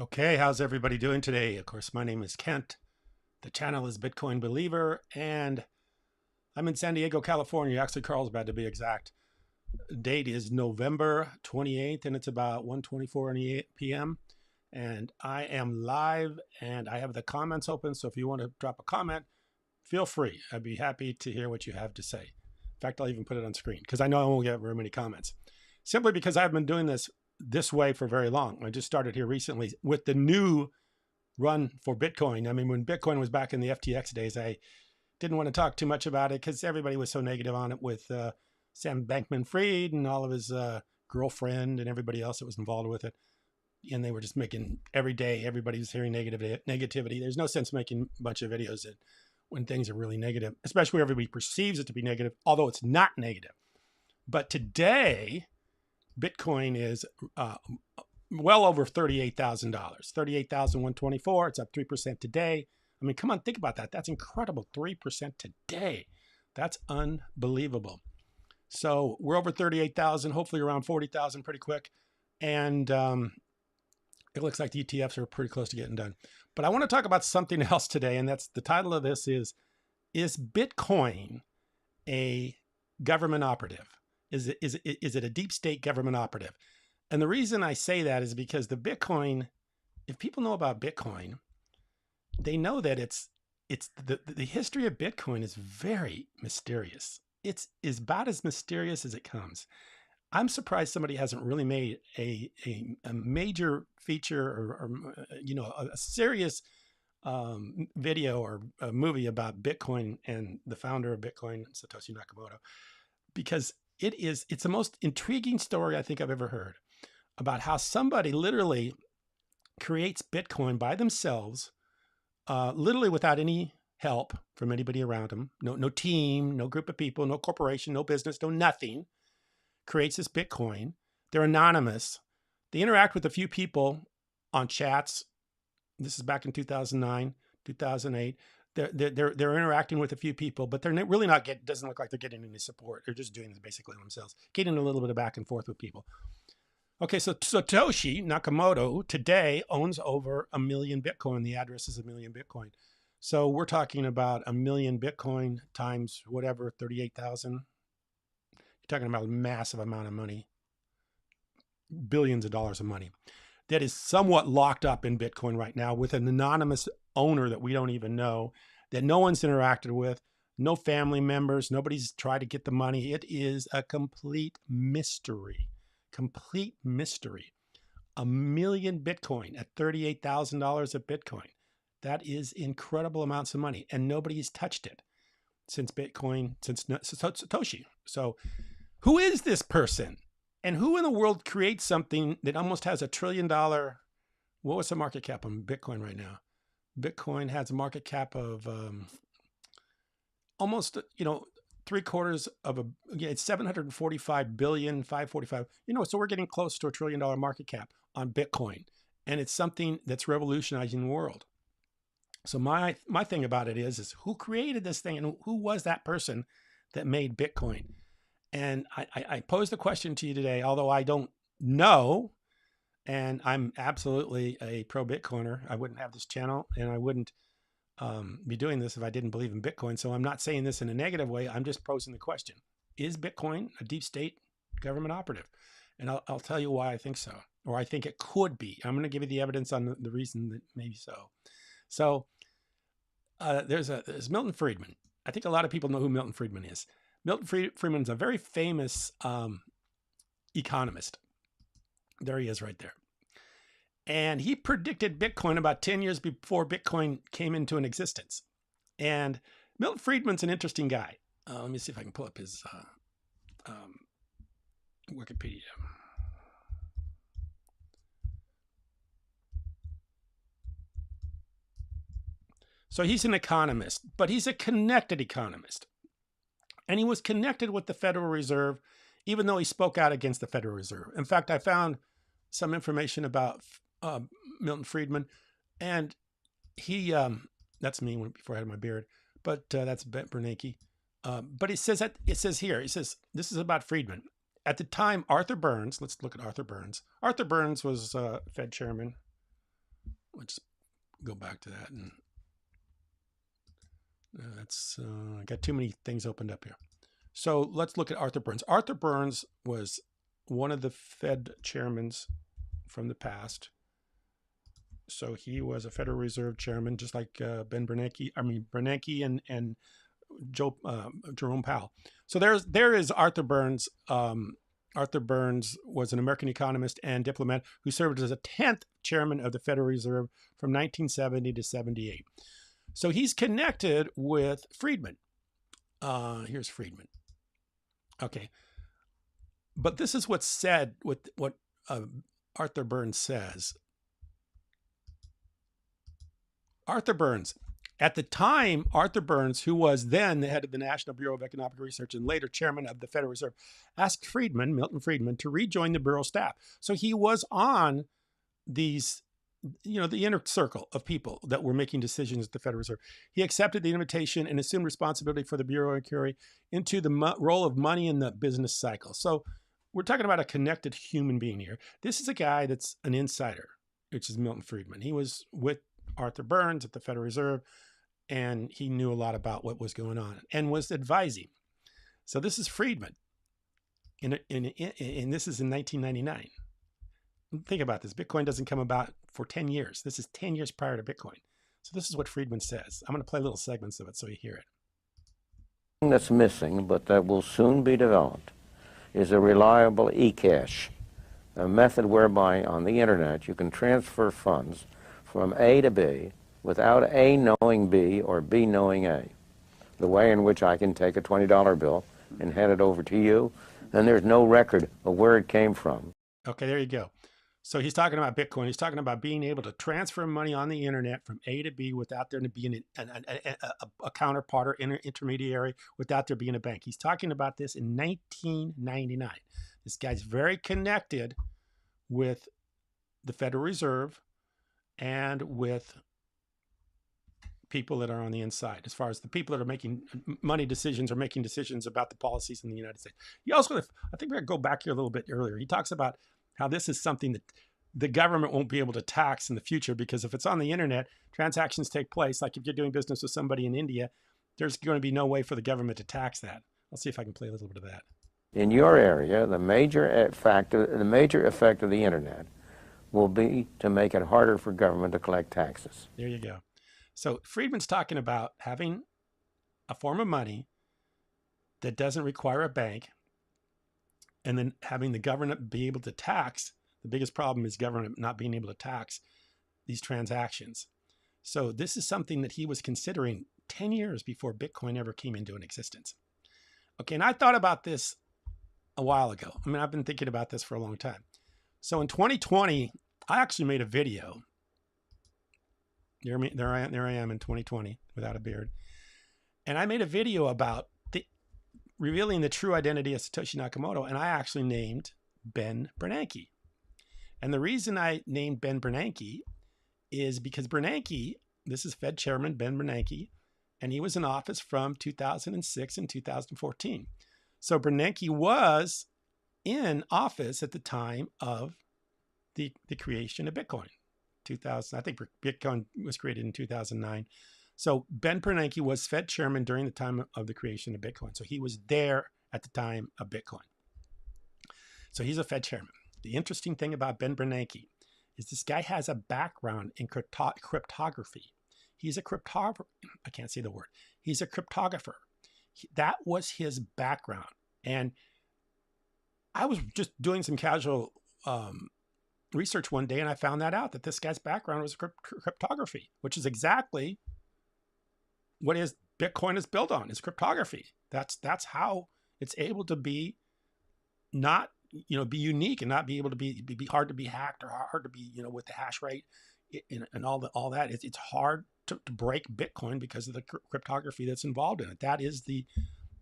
Okay, how's everybody doing today? Of course, my name is Kent. The channel is Bitcoin Believer, and I'm in San Diego, California. Actually, Carlsbad to be exact. Date is November 28th, and it's about 1:24 p.m. And I am live, and I have the comments open. So if you want to drop a comment, feel free. I'd be happy to hear what you have to say. In fact, I'll even put it on screen because I know I won't get very many comments. Simply because I've been doing this way for very long. I just started here recently with the new run for Bitcoin. I mean, when Bitcoin was back in the FTX days, I didn't want to talk too much about it because everybody was so negative on it with Sam Bankman-Fried and all of his girlfriend and everybody else that was involved with it. And they were just making every day, everybody was hearing negativity. There's no sense making a bunch of videos when things are really negative, especially where everybody perceives it to be negative, although it's not negative. But today, Bitcoin is well over $38,000, $38,124. It's up 3% today. I mean, come on, think about that. That's incredible. 3% today. That's unbelievable. So we're over 38,000, hopefully around 40,000 pretty quick. And it looks like the ETFs are pretty close to getting done. But I want to talk about something else today. And that's the title of this is Bitcoin a government operative? Is it a deep state government operative? And the reason I say that is because the Bitcoin, if people know about Bitcoin, they know that it's the history of Bitcoin is very mysterious. It's about as mysterious as it comes. I'm surprised somebody hasn't really made a major feature or a serious video or a movie about Bitcoin and the founder of Bitcoin, Satoshi Nakamoto, because it's the most intriguing story I think I've ever heard about how somebody literally creates Bitcoin by themselves, literally without any help from anybody around them, no team, no group of people, no corporation, no business, no nothing, creates this Bitcoin. They're anonymous. They interact with a few people on chats. This is back in 2009, 2008. They're interacting with a few people, but they're really not doesn't look like they're getting any support. They're just doing this basically themselves, getting a little bit of back and forth with people. Okay, so Satoshi Nakamoto today owns over 1 million Bitcoin. The address is 1 million Bitcoin. So we're talking about 1 million Bitcoin times whatever, 38,000. You're talking about a massive amount of money, billions of dollars of money that is somewhat locked up in Bitcoin right now with an anonymous owner that we don't even know, that no one's interacted with, no family members, nobody's tried to get the money. It is a complete mystery. Complete mystery. 1 million Bitcoin at $38,000 of Bitcoin. That is incredible amounts of money, and nobody's touched it since Satoshi. So who is this person? And who in the world creates something that almost has $1 trillion? What was the market cap on Bitcoin right now? Bitcoin has a market cap of almost, 3/4 of it's 745 billion, 545. So we're getting close to $1 trillion market cap on Bitcoin, and it's something that's revolutionizing the world. So my thing about it is who created this thing, and who was that person that made Bitcoin? And I pose the question to you today, although I don't know, and I'm absolutely a pro Bitcoiner. I wouldn't have this channel, and I wouldn't be doing this if I didn't believe in Bitcoin. So I'm not saying this in a negative way. I'm just posing the question: is Bitcoin a deep state government operative? And I'll tell you why I think so, or I think it could be. I'm going to give you the evidence on the reason that maybe so. So there's Milton Friedman. I think a lot of people know who Milton Friedman is. Milton Friedman is a very famous economist. There he is right there. And he predicted Bitcoin about 10 years before Bitcoin came into an existence. And Milton Friedman's an interesting guy. Let me see if I can pull up his Wikipedia. So he's an economist, but he's a connected economist. And he was connected with the Federal Reserve, even though he spoke out against the Federal Reserve. In fact, I found some information about Milton Friedman, and he, that's me before I had my beard, but that's Bernanke. But it says here, this is about Friedman. At the time, Arthur Burns, let's look at Arthur Burns. Arthur Burns was Fed chairman. Let's go back to that. And that's I got too many things opened up here. So let's look at Arthur Burns. Arthur Burns was one of the Fed chairmen from the past. So he was a Federal Reserve chairman, just like Bernanke and Jerome Powell. So there is Arthur Burns. Arthur Burns was an American economist and diplomat who served as a 10th chairman of the Federal Reserve from 1970 to 78. So he's connected with Friedman. Here's Friedman. Okay. But this is what's said with what Arthur Burns says. Arthur Burns. At the time, Arthur Burns, who was then the head of the National Bureau of Economic Research and later chairman of the Federal Reserve, asked Friedman, Milton Friedman, to rejoin the Bureau staff. So he was on these, the inner circle of people that were making decisions at the Federal Reserve. He accepted the invitation and assumed responsibility for the Bureau inquiry into the role of money in the business cycle. So we're talking about a connected human being here. This is a guy that's an insider, which is Milton Friedman. He was with Arthur Burns at the Federal Reserve, and he knew a lot about what was going on and was advising. So this is Friedman, and this is in 1999. Think about this. Bitcoin doesn't come about for 10 years. This is 10 years prior to Bitcoin. So this is what Friedman says. I'm going to play little segments of it so you hear it. That's missing, but that will soon be developed, is a reliable e-cash, a method whereby on the internet you can transfer funds from A to B without A knowing B or B knowing A. The way in which I can take a $20 bill and hand it over to you, and there's no record of where it came from. Okay, there you go. So he's talking about Bitcoin. He's talking about being able to transfer money on the internet from A to B without there being a counterpart or intermediary, without there being a bank. He's talking about this in 1999. This guy's very connected with the Federal Reserve and with people that are on the inside, as far as the people that are making money decisions or making decisions about the policies in the United States. He also, I think we're going to go back here a little bit earlier. He talks about how this is something that the government won't be able to tax in the future, because if it's on the internet, transactions take place. Like if you're doing business with somebody in India, there's going to be no way for the government to tax that. I'll see if I can play a little bit of that. In your area, the major effect of the internet will be to make it harder for government to collect taxes. There you go. So Friedman's talking about having a form of money that doesn't require a bank, and then having the government be able to tax. The biggest problem is government not being able to tax these transactions. So this is something that he was considering 10 years before Bitcoin ever came into existence. Okay, and I thought about this a while ago. I mean, I've been thinking about this for a long time. So in 2020, I actually made a video. There I am in 2020 without a beard. And I made a video about revealing the true identity of Satoshi Nakamoto, and I actually named Ben Bernanke. And the reason I named Ben Bernanke is because Bernanke, this is Fed Chairman Ben Bernanke, and he was in office from 2006 and 2014. So Bernanke was in office at the time of the creation of Bitcoin. I think Bitcoin was created in 2009. So Ben Bernanke was Fed chairman during the time of the creation of Bitcoin. So he was there at the time of Bitcoin. So he's a Fed chairman. The interesting thing about Ben Bernanke is this guy has a background in cryptography. He's a cryptographer. I can't say the word. He's a cryptographer. That was his background. And I was just doing some casual research one day, and I found that out, that this guy's background was cryptography, which is exactly what Bitcoin is built on, is cryptography. That's how it's able to be not, be unique and not be able to be hard to be hacked or hard to be, with the hash rate and all that. It's hard to break Bitcoin because of the cryptography that's involved in it. That is the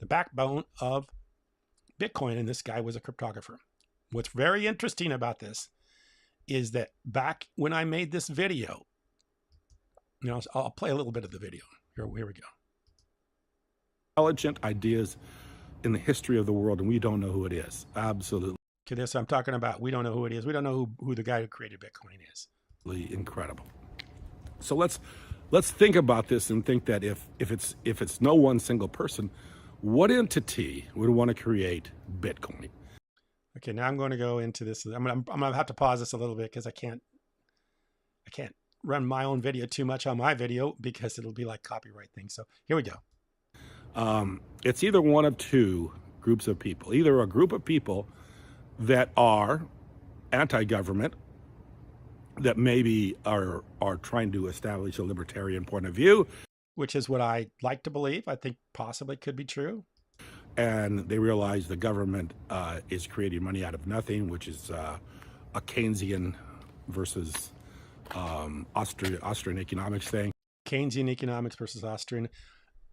backbone of Bitcoin, and this guy was a cryptographer. What's very interesting about this is that back when I made this video, I'll play a little bit of the video. Here we go. Intelligent ideas in the history of the world, and we don't know who it is. Absolutely. Okay, this I'm talking about. We don't know who it is. We don't know who the guy who created Bitcoin is. Incredible. So let's think about this and think that if it's no one single person, what entity would want to create Bitcoin? Okay, now I'm going to go into this. I'm going to have to pause this a little bit because I can't run my own video too much on my video because it'll be like copyright things. So here we go. It's either one of two groups of people, either a group of people that are anti-government, that maybe are trying to establish a libertarian point of view, which is what I like to believe. I think possibly could be true. And they realize the government is creating money out of nothing, which is a Keynesian versus Austrian economics thing. Keynesian economics versus Austrian.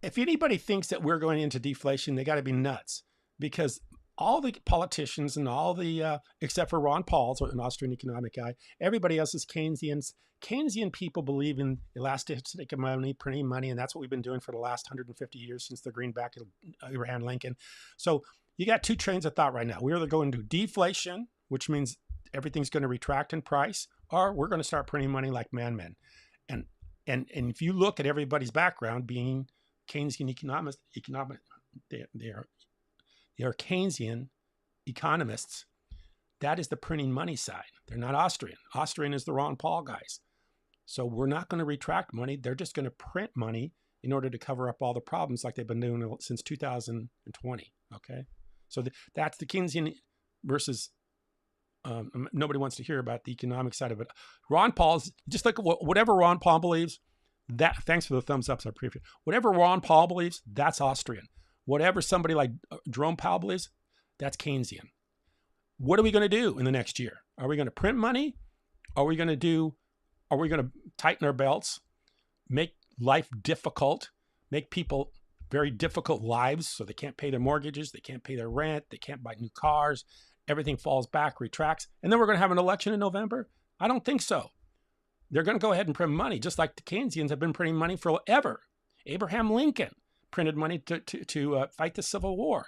If anybody thinks that we're going into deflation, they got to be nuts, because all the politicians and all the, except for Ron Paul's an Austrian economic guy, everybody else is Keynesians. Keynesian people believe in elasticity of money, printing money, and that's what we've been doing for the last 150 years since the greenback Abraham Lincoln. So you got two trains of thought right now. We're either going to deflation, which means everything's going to retract in price, or we're going to start printing money like madmen. And if you look at everybody's background being Keynesian economists, they are Keynesian economists. That is the printing money side. They're not Austrian. Austrian is the Ron Paul guys. So we're not going to retract money. They're just going to print money in order to cover up all the problems like they've been doing since 2020. Okay. So that's the Keynesian versus, nobody wants to hear about the economic side of it. Ron Paul's just like whatever Ron Paul believes, that, thanks for the thumbs ups. I appreciate it. Whatever Ron Paul believes, that's Austrian. Whatever somebody like Jerome Powell believes, that's Keynesian. What are we going to do in the next year? Are we going to print money? Are we going to tighten our belts, make life difficult, make people very difficult lives so they can't pay their mortgages, they can't pay their rent, they can't buy new cars, everything falls back, retracts, and then we're going to have an election in November? I don't think so. They're going to go ahead and print money, just like the Keynesians have been printing money forever. Abraham Lincoln printed money to fight the Civil War.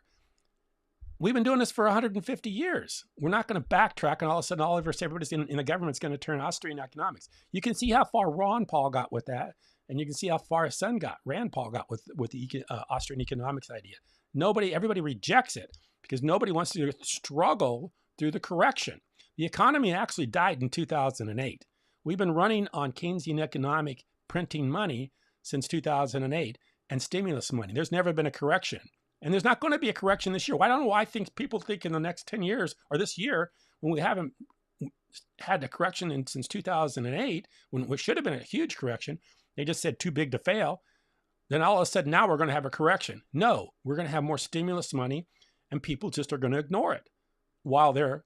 We've been doing this for 150 years. We're not going to backtrack, and all of a sudden, all of us, everybody's in the government's going to turn Austrian economics. You can see how far Ron Paul got with that, and you can see how far his son got, Rand Paul got with the Austrian economics idea. Everybody rejects it because nobody wants to struggle through the correction. The economy actually died in 2008. We've been running on Keynesian economic printing money since 2008 and stimulus money. There's never been a correction. And there's not going to be a correction this year. I don't know why people think in the next 10 years or this year, when we haven't had a correction since 2008, when it should have been a huge correction, they just said too big to fail. Then all of a sudden now we're going to have a correction. No, we're going to have more stimulus money and people just are going to ignore it while the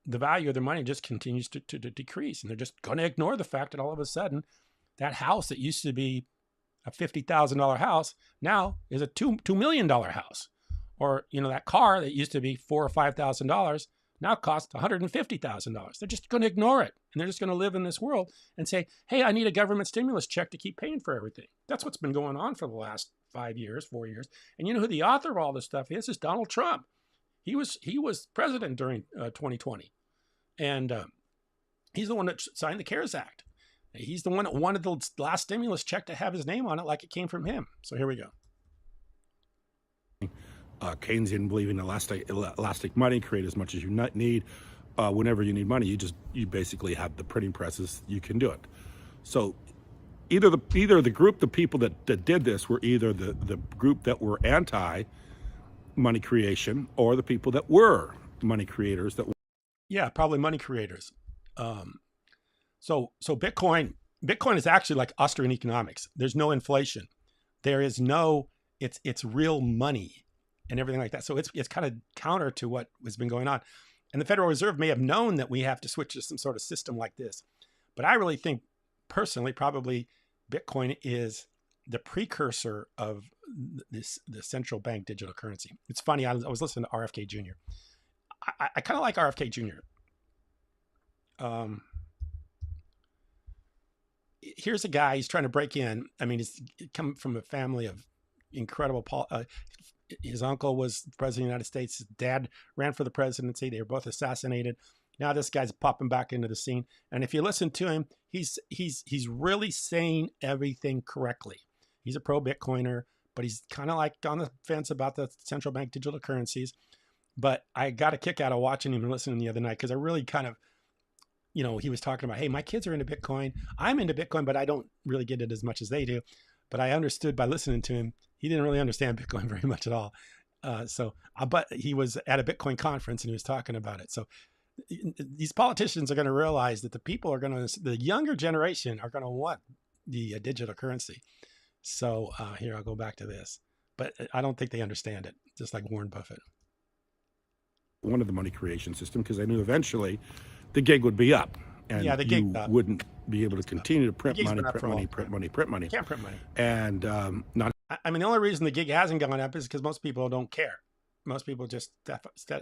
value of their money just continues to decrease. And they're just going to ignore the fact that all of a sudden that house that used to be a $50,000 house now is a $2 million house. Or, that car that used to be $4,000 or $5,000 now costs $150,000. They're just going to ignore it. And they're just going to live in this world and say, hey, I need a government stimulus check to keep paying for everything. That's what's been going on for the last 4 years. And you know who the author of all this stuff is? It's Donald Trump. He was president during 2020. And he's the one that signed the CARES Act. He's the one that wanted the last stimulus check to have his name on it like it came from him. So here we go. Keynesian believing elastic money, create as much as you need. Whenever you need money, you basically have the printing presses, you can do it. So either the group, the people that did this were either the group that were anti-money creation or the people that were money creators. Yeah, probably money creators. So Bitcoin is actually like Austrian economics. There's no inflation. There is no, it's real money and everything like that. So it's kind of counter to what has been going on. And the Federal Reserve may have known that we have to switch to some sort of system like this. But I really think personally, probably Bitcoin is the precursor of the central bank digital currency. It's funny. I was listening to RFK Jr. I kind of like RFK Jr. Here's a guy, he's trying to break in. I mean, he's come from a family of incredible, his uncle was president of the United States. His dad ran for the presidency. They were both assassinated. Now this guy's popping back into the scene. And if you listen to him, he's really saying everything correctly. He's a pro Bitcoiner, but he's kind of like on the fence about the central bank digital currencies. But I got a kick out of watching him and listening the other night, because I really kind of, you know, he was talking about, hey, my kids are into Bitcoin. I'm into Bitcoin, but I don't really get it as much as they do. But I understood by listening to him, he didn't really understand Bitcoin very much at all. But he was at a Bitcoin conference and he was talking about it. So these politicians are going to realize that the younger generation are going to want the digital currency. So here, I'll go back to this. But I don't think they understand it, just like Warren Buffett. One of the money creation system, because I knew eventually the gig would be up. And yeah, the gig wouldn't be able to continue to print money. Can't print money. And not. I mean, the only reason the gig hasn't gone up is because most people don't care. Most people just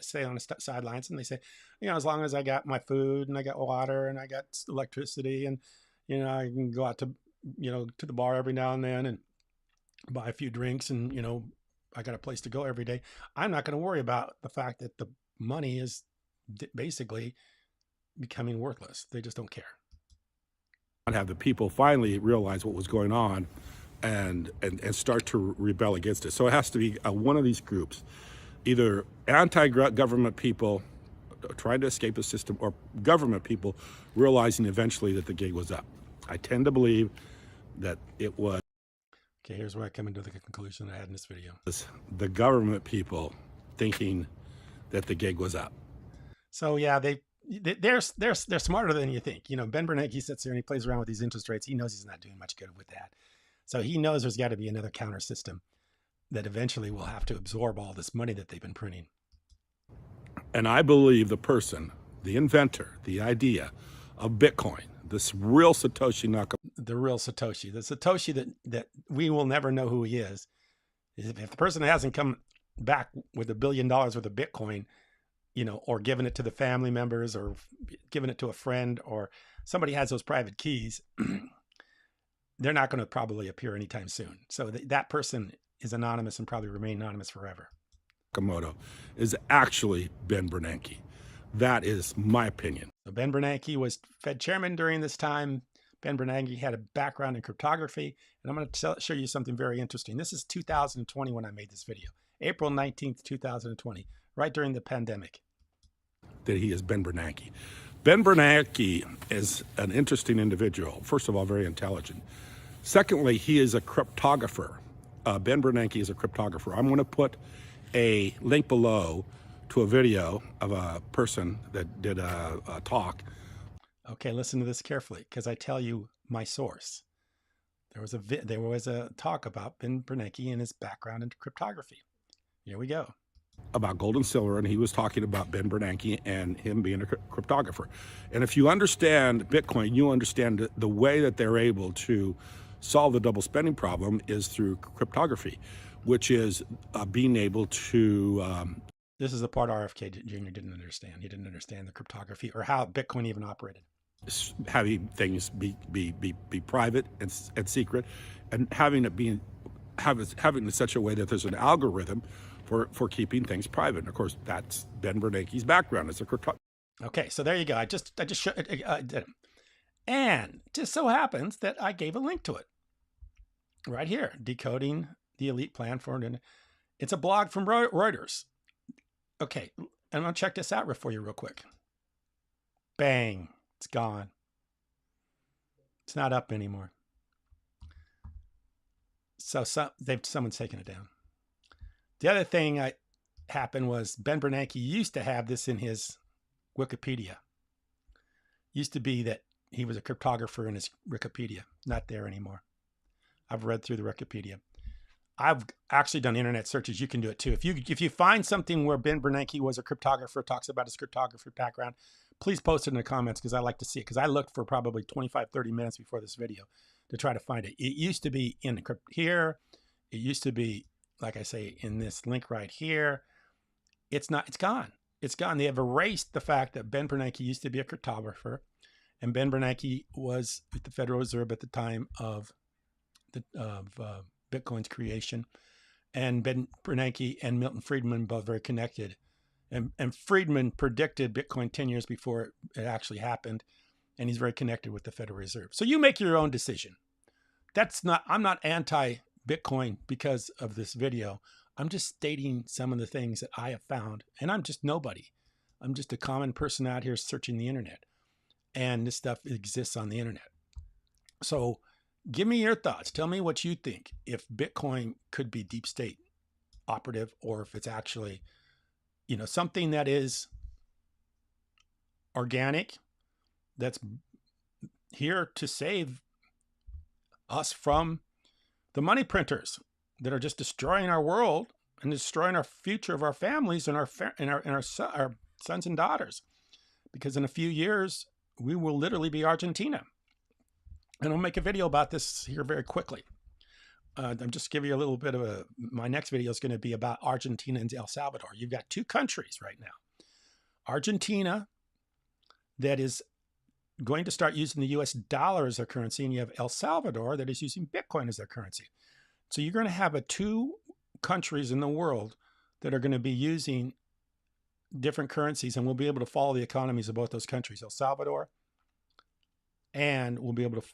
stay on the sidelines and they say, you know, as long as I got my food and I got water and I got electricity and, you know, I can go out to, you know, to the bar every now and then and buy a few drinks and, you know, I got a place to go every day. I'm not going to worry about the fact that the money is basically becoming worthless. They just don't care. Have the people finally realize what was going on and start to rebel against it. So it has to be one of these groups, either anti-government people trying to escape the system, or government people realizing eventually that the gig was up. I tend to believe that it was. Okay, here's where I come into the conclusion I had in this video. The government people thinking that the gig was up. So yeah, they're smarter than you think. You know, Ben Bernanke sits there and he plays around with these interest rates. He knows he's not doing much good with that. So he knows there's got to be another counter system that eventually will have to absorb all this money that they've been printing. And I believe the person, the inventor, the idea of Bitcoin, this real Satoshi Nakamoto. The real Satoshi, the Satoshi that we will never know who he is. If the person hasn't come back with $1 billion worth of Bitcoin, you know, or given it to the family members or given it to a friend, or somebody has those private keys, they're not going to probably appear anytime soon. So that person is anonymous and probably remain anonymous forever. Nakamoto is actually Ben Bernanke. That is my opinion. So Ben Bernanke was Fed chairman during this time. Ben Bernanke had a background in cryptography. And I'm going to show you something very interesting. This is 2020 when I made this video. April 19th, 2020, right during the pandemic. That he is Ben Bernanke. Ben Bernanke is an interesting individual. First of all, very intelligent. Secondly, he is a cryptographer. Ben Bernanke is a cryptographer. I'm going to put a link below to a video of a person that did a talk. Okay, listen to this carefully, because I tell you my source. There was a talk about Ben Bernanke and his background in cryptography. Here we go. About gold and silver, and he was talking about Ben Bernanke and him being a cryptographer. And if you understand Bitcoin, you understand the way that they're able to solve the double spending problem is through cryptography, which is being able to... This is the part RFK Jr. didn't understand. He didn't understand the cryptography or how Bitcoin even operated. Having things be private and secret, and having it in such a way that there's an algorithm for keeping things private. And of course, that's Ben Bernanke's background as a cryptographer. Okay, so there you go. I just showed it. And it just so happens that I gave a link to it right here, Decoding the Elite Plan for it. It's a blog from Reuters. Okay, I'm going to check this out for you real quick. Bang, it's gone. It's not up anymore. So someone's taken it down. The other thing happened was Ben Bernanke used to have this in his Wikipedia. Used to be that he was a cryptographer in his Wikipedia. Not there anymore. I've read through the Wikipedia. I've actually done internet searches. You can do it too. If you find something where Ben Bernanke was a cryptographer, talks about his cryptography background, please post it in the comments, because I like to see it. Because I looked for probably 25, 30 minutes before this video to try to find it. It used to be in here. It used to be, like I say, in this link right here. It's not. It's gone. It's gone. They have erased the fact that Ben Bernanke used to be a cryptographer, and Ben Bernanke was at the Federal Reserve at the time of Bitcoin's creation, and Ben Bernanke and Milton Friedman both very connected And Friedman predicted Bitcoin 10 years before it actually happened. And he's very connected with the Federal Reserve. So you make your own decision. I'm not anti-Bitcoin because of this video. I'm just stating some of the things that I have found. And I'm just nobody. I'm just a common person out here searching the internet. And this stuff exists on the internet. So give me your thoughts. Tell me what you think. If Bitcoin could be deep state operative, or if it's actually, something that is organic, that's here to save us from the money printers that are just destroying our world and destroying our future of our families and our sons and daughters. Because in a few years, we will literally be Argentina. And I'll make a video about this here very quickly. I'm just giving you a little bit of my next video is going to be about Argentina and El Salvador. You've got two countries right now. Argentina, that is going to start using the US dollar as their currency, and you have El Salvador that is using Bitcoin as their currency. So you're going to have two countries in the world that are going to be using different currencies, and we'll be able to follow the economies of both those countries, El Salvador, and we'll be able to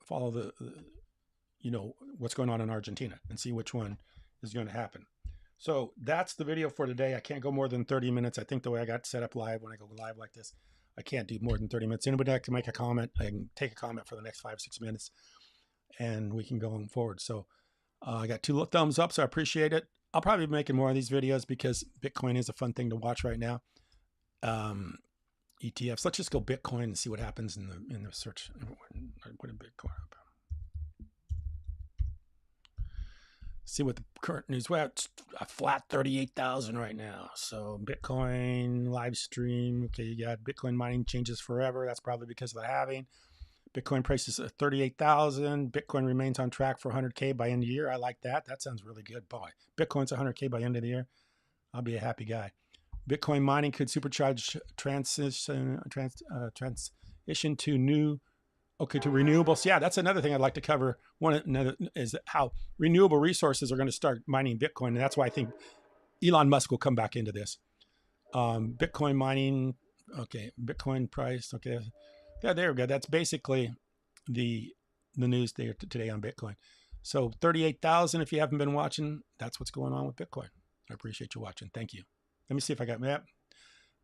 follow the what's going on in Argentina and see which one is going to happen. So that's the video for today. I can't go more than 30 minutes. I think the way I got set up live, when I go live like this, I can't do more than 30 minutes. Anybody that can make a comment, I can take a comment for the next 5-6 minutes, and we can go on forward. So I got 2 thumbs up, so I appreciate it. I'll probably be making more of these videos because Bitcoin is a fun thing to watch right now. ETFs. Let's just go Bitcoin and see what happens in the search. What a Bitcoin. See what the current news. Well, it's a flat 38,000 right now. So Bitcoin live stream. Okay, you got Bitcoin mining changes forever. That's probably because of the halving. Bitcoin price is at 38,000. Bitcoin remains on track for 100K by end of the year. I like that. That sounds really good. Boy, Bitcoin's 100K by end of the year. I'll be a happy guy. Bitcoin mining could supercharge transition to renewables. Yeah, that's another thing I'd like to cover. One is how renewable resources are going to start mining Bitcoin, and that's why I think Elon Musk will come back into this. Bitcoin mining. Okay, Bitcoin price. Okay, yeah, there we go. That's basically the news there today on Bitcoin. So 38,000. If you haven't been watching, that's what's going on with Bitcoin. I appreciate you watching. Thank you. Let me see if I got that.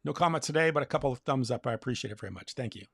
No comments today, but a couple of thumbs up. I appreciate it very much. Thank you.